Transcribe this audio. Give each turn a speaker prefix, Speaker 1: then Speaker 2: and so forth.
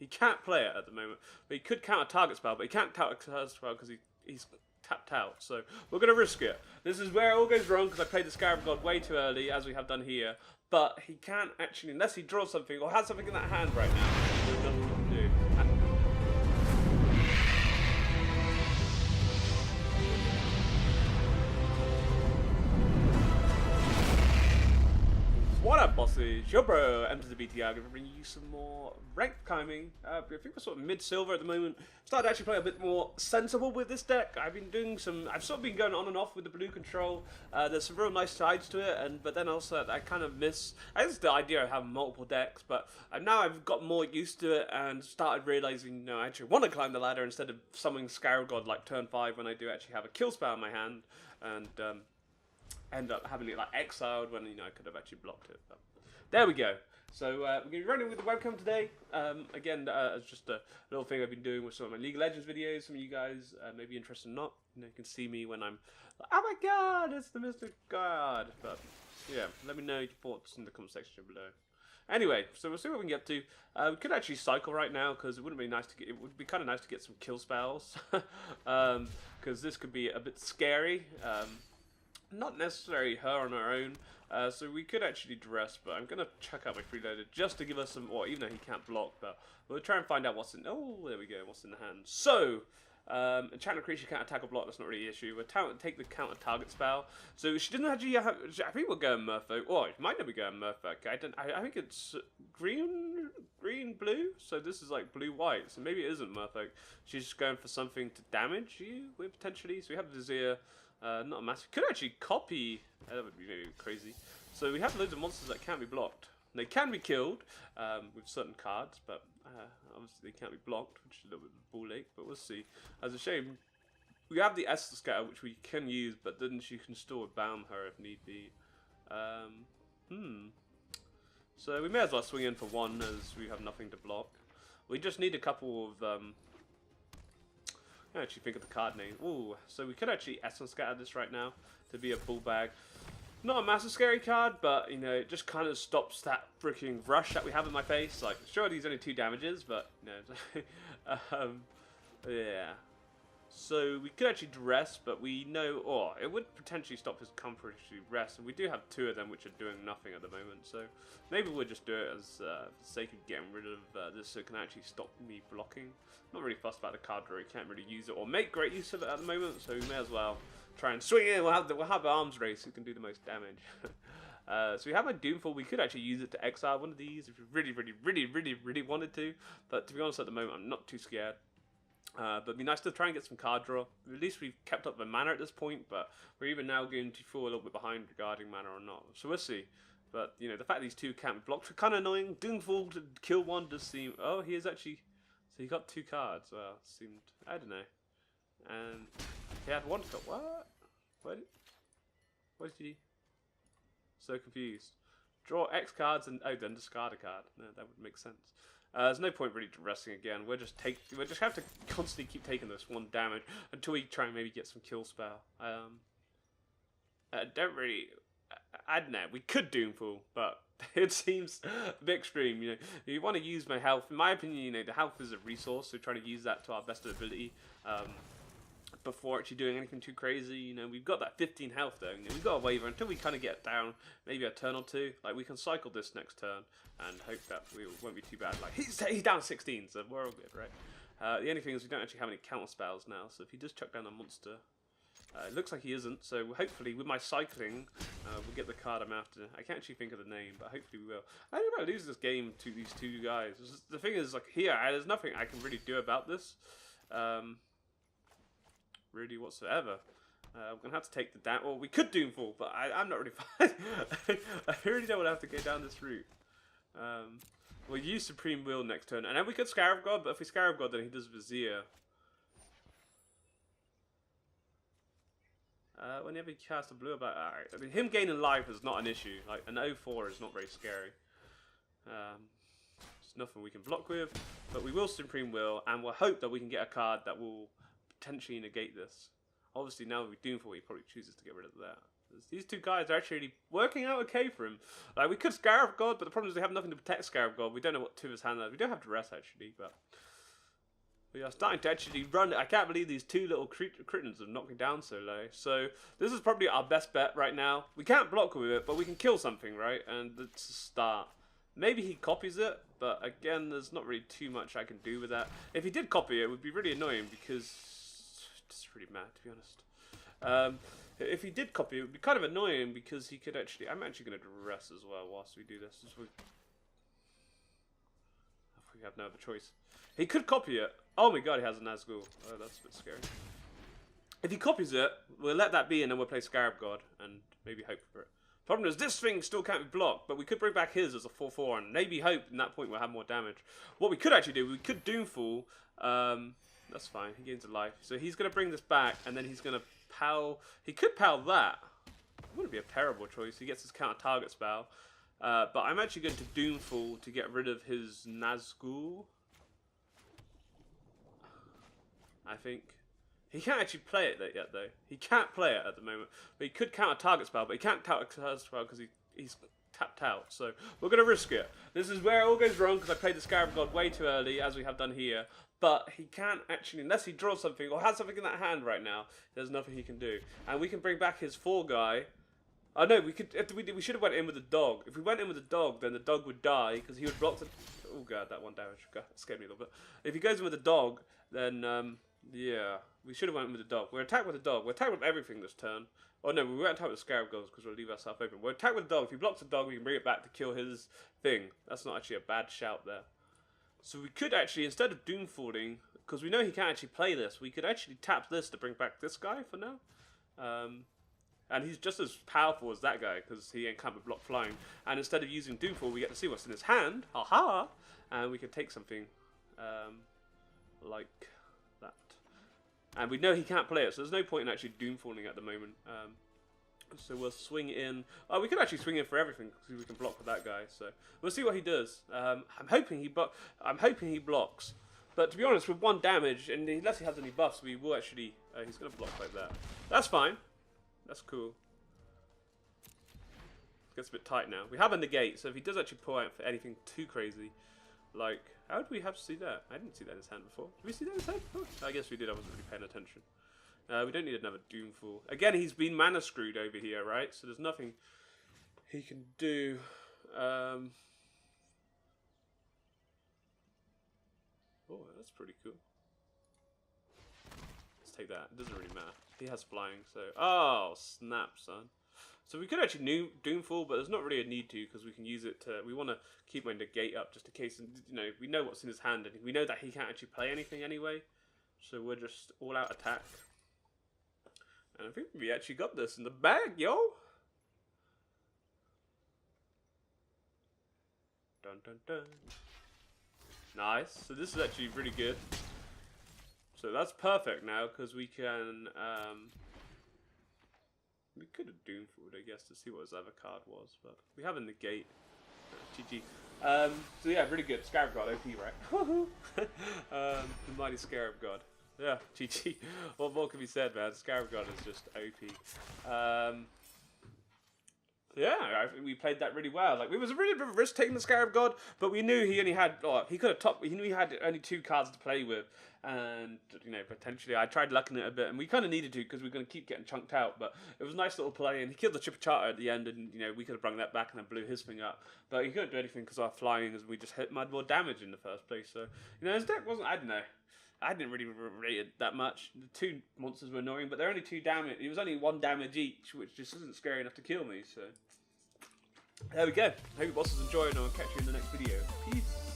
Speaker 1: He can't play it at the moment, but he could counter target spell, but he can't counter target spell because he's tapped out. So we're going to risk it. This is where it all goes wrong because I played the Scarab God way too early, as we have done here. But he can't actually, unless he draws something or has something in that hand right now, there's nothing he can do. What up, bosses? Your bro, enters the BTR. I'm going to bring you some more ranked climbing. I think we're sort of mid-silver at the moment. Started to actually play a bit more sensible with this deck. I've sort of been going on and off with the blue control. There's some real nice sides to it, but then also I kind of miss. I guess the idea of having multiple decks, but now I've got more used to it and started realizing, I actually want to climb the ladder instead of summoning Scarab God like turn 5 when I do actually have a kill spell in my hand and. End up having it like exiled when I could have actually blocked it. But there we go. So we're going to be running with the webcam today. Again, it's just a little thing I've been doing with some of my League of Legends videos. Some of you guys may be interested or not. You can see me when I'm like, oh my god, it's the Mr. God. But yeah, let me know your thoughts in the comment section below. Anyway, so we'll see what we can get to. We could actually cycle right now because it would be kind of nice to get some kill spells because this could be a bit scary. Not necessarily her on her own, so we could actually dress, but I'm going to check out my freeloader just to give us some, or even though he can't block, but we'll try and find out what's in, oh, there we go, what's in the hand. So, enchantment creature can't attack or block, that's not really an issue. We'll take the counter target spell. So she didn't actually have, I think we'll go Merfolk, or it might not be going Merfolk, I think it's green, blue, so this is like blue-white, so maybe it isn't Merfolk. She's just going for something to damage you with potentially, so we have Vizier. Not a massive. Could actually copy. That would be maybe crazy. So we have loads of monsters that can't be blocked. They can be killed with certain cards, but obviously they can't be blocked, which is a little bit ball ache. But we'll see. As a shame, we have the Esther Scatter, which we can use, but then she can still bound her if need be. So we may as well swing in for one, as we have nothing to block. We just need a couple of. I actually think of the card name. Ooh, so we could actually Essence Scatter this right now to be a bull bag. Not a massive scary card, but it just kind of stops that freaking rush that we have in my face. Like, sure, these only 2 damages, but yeah. So we could actually dress, but we know, it would potentially stop his comfort to rest, and we do have 2 of them which are doing nothing at the moment. So maybe we'll just do it as for the sake of getting rid of this, so it can actually stop me blocking. I'm not really fussed about the card draw. You can't really use it or make great use of it at the moment, so we may as well try and swing in. We'll have arms race who can do the most damage. So we have a Doomfall. We could actually use it to exile one of these if we really wanted to. But to be honest, at the moment, I'm not too scared. But it'd be nice to try and get some card draw. At least we've kept up the mana at this point, but we're even now going to fall a little bit behind regarding mana or not. So we'll see. But, the fact that these 2 can't be blocked are kind of annoying. Doomfall to kill one does seem... Oh, he is actually... So he got 2 cards. Well, seemed... I don't know. And he had 1 card. What? What did he... So confused. Draw X cards and... Oh, then discard a card. No, that would make sense. There's no point really resting again. We'll just have to constantly keep taking this 1 damage until we try and maybe get some kill spell. Don't really. I don't know. We could Doomfall, but it seems a bit extreme. You want to use my health. In my opinion, the health is a resource, so trying to use that to our best ability. Before actually doing anything too crazy, we've got that 15 health though. We've got a waiver until we kind of get down, maybe a turn or 2. Like we can cycle this next turn and hope that we won't be too bad. Like he's down 16, so we're all good, right? The only thing is we don't actually have any counter spells now. So if he does chuck down a monster, it looks like he isn't. So hopefully with my cycling, we'll get the card I'm after. I can't actually think of the name, but hopefully we will. I don't know. Lose this game to these 2 guys. The thing is, like here, there's nothing I can really do about this. Really whatsoever. I'm gonna have to take the down. Well, we could Doomfall, but I'm not really fine. I really don't want to have to go down this route. We'll use Supreme Will next turn, and then we could Scarab God. But if we Scarab God, then he does Vizier. Whenever he casts a blue about, alright. I mean, him gaining life is not an issue. Like an 0-4 is not very scary. It's nothing we can block with, but we will Supreme Will, and we'll hope that we can get a card that will potentially negate this. Obviously, now with Doomfall, he probably chooses to get rid of that. These two guys are actually working out okay for him. Like, we could Scarab God, but the problem is we have nothing to protect Scarab God. We don't know what two of his hand has. We don't have to rest, actually, but we are starting to actually run it. I can't believe these two little critins have knocked me down so low. So this is probably our best bet right now. We can't block with it, but we can kill something, right? And it's a start. Maybe he copies it, but again, there's not really too much I can do with that. If he did copy it, it would be really annoying because it's really mad, to be honest. If he did copy it, it would be kind of annoying because he could actually... I'm actually going to rest as well whilst we do this. We have no other choice. He could copy it. Oh my god, he has a Nazgul. Oh, that's a bit scary. If he copies it, we'll let that be and then we'll play Scarab God and maybe hope for it. Problem is, this thing still can't be blocked, but we could bring back his as a 4/4 and maybe hope in that point we'll have more damage. What we could actually do, we could Doomfall. That's fine, he gains a life. So he's going to bring this back and then he's going to PAL. He could PAL that. It wouldn't be a terrible choice. He gets his counter target spell. But I'm actually going to Doomfall to get rid of his Nazgul. I think. He can't actually play it yet, though. He can't play it at the moment. But he could counter target spell, but he can't counter target spell because he's tapped out. So we're going to risk it. This is where it all goes wrong because I played the Scarab God way too early, as we have done here. But he can't actually, unless he draws something or has something in that hand right now, there's nothing he can do. And we can bring back his 4 guy. Oh no, we should have went in with the dog. If we went in with the dog, then the dog would die because he would block the... Oh god, that one damage. God, that scared me a little bit. If he goes in with the dog, then yeah, we should have went with the dog. We're attacked with the dog. We're attacked with everything this turn. Oh no, we won't attack with the Scarab Gods because we'll leave ourselves open. We're attacked with the dog. If he blocks the dog, we can bring it back to kill his thing. That's not actually a bad shout there. So we could actually, instead of Doomfalling, because we know he can't actually play this, we could actually tap this to bring back this guy for now. And he's just as powerful as that guy because he ain't can't block flying. And instead of using Doomfall, we get to see what's in his hand. Haha! And we can take something like that. And we know he can't play it, so there's no point in actually Doomfalling at the moment. So we'll swing in. Oh, we could actually swing in for everything because we can block with that guy. So we'll see what he does. I'm hoping he blocks. But to be honest, with 1 damage, and unless he has any buffs, we will actually... he's going to block like that. That's fine. That's cool. Gets a bit tight now. We have a negate, so if he does actually pull out for anything too crazy, like... How did we have to see that? I didn't see that in his hand before. Did we see that in his hand before? I guess we did. I wasn't really paying attention. We don't need another Doomfall. Again, he's been mana screwed over here, right? So there's nothing he can do. Oh, that's pretty cool. Let's take that. It doesn't really matter. He has flying, so... Oh, snap, son. So we could actually Doomfall, but there's not really a need to because we can use it to... We want to keep my negate up just in case, you know, we know what's in his hand and we know that he can't actually play anything anyway. So we're just all-out attack. And I think we actually got this in the bag, yo! Dun dun dun. Nice. So this is actually really good. So that's perfect now because we can... we could have Doomfalled, I guess, to see what his other card was, but we have a negate. GG. So yeah, really good. Scarab God, OP, right? Woohoo! The mighty Scarab God. Yeah, GG. What more can be said, man? Scarab God is just OP. Yeah, I think we played that really well. Like, it was a really bit of a risk taking the Scarab God, but we knew he only had, he could have topped, he knew he had only 2 cards to play with, and, you know, potentially, I tried lucking it a bit, and we kind of needed to, because we were going to keep getting chunked out, but it was a nice little play, and he killed the Chipper Charter at the end, and, you know, we could have brung that back and then blew his thing up, but he couldn't do anything because our flying, as we just hit more damage in the first place, so, you know, his deck wasn't, I don't know. I didn't really rate it that much. The 2 monsters were annoying, but they're only 2 damage. It was only 1 damage each, which just isn't scary enough to kill me, so... There we go. Hope you bosses enjoyed, and I'll catch you in the next video. Peace.